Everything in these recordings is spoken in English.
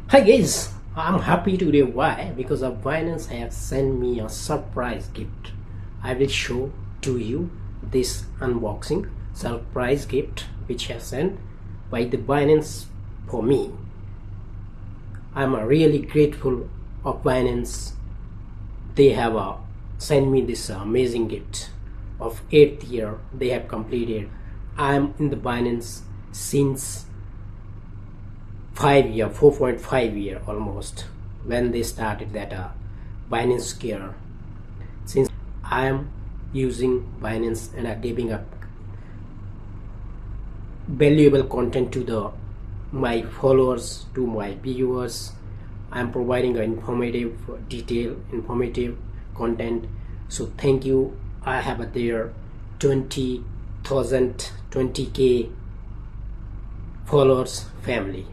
Hi guys, I'm happy today. Why? Because of Binance have sent me a surprise gift. I will show to you this unboxing surprise gift which has sent by the Binance for me. I'm really grateful of Binance. They have sent me this amazing gift of 8th year they have completed. I'm in the Binance since 4.5 year almost, when they started that Binance Care. Since I am using Binance and are giving up valuable content to my followers, to my viewers, I am providing informative content. So thank you. I have there 20k followers family.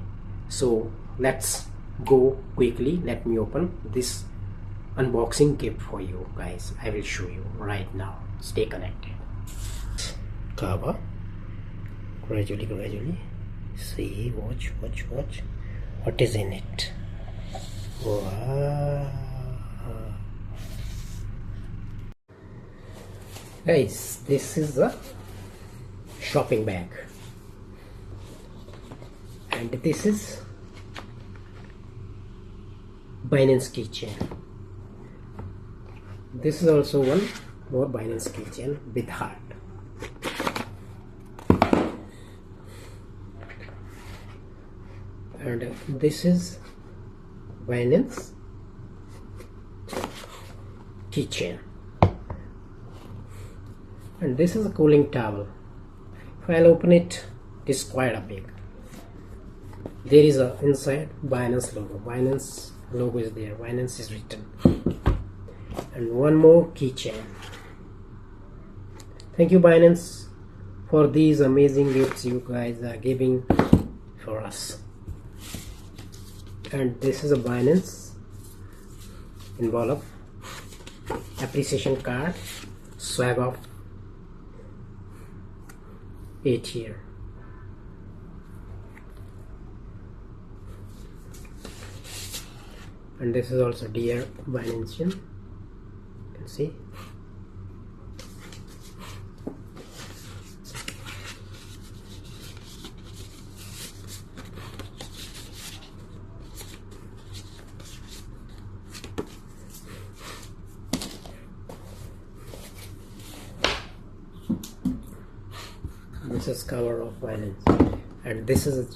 So let's go quickly. Let me open this unboxing gift for you guys. I will show you right now. Stay connected. Cover. Gradually. See, watch. What is in it? Wow. Guys, this is the shopping bag. And this is Binance keychain. This is also one more Binance keychain with heart. And this is Binance keychain. And this is a cooling towel. If I'll open it, it is quite a big. There is a inside Binance logo. Binance logo is there. Binance is written. And one more keychain. Thank you Binance for these amazing gifts you guys are giving for us. And this is a Binance envelope, appreciation card, swag of 8 year. And this is also dear Binance. You can see. This is cover of Binance, and this is a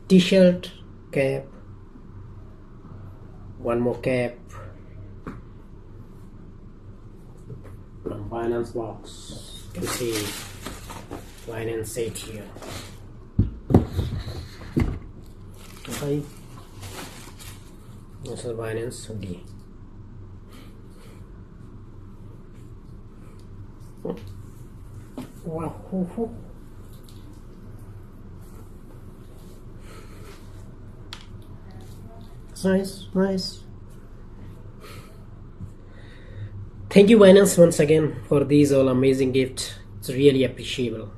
t-shirt, cap, one more cap from Binance box. You can see Binance 8 here. Okay, this is Binance D. Wow. Nice. Thank you Binance once again for these all amazing gifts. It's really appreciable.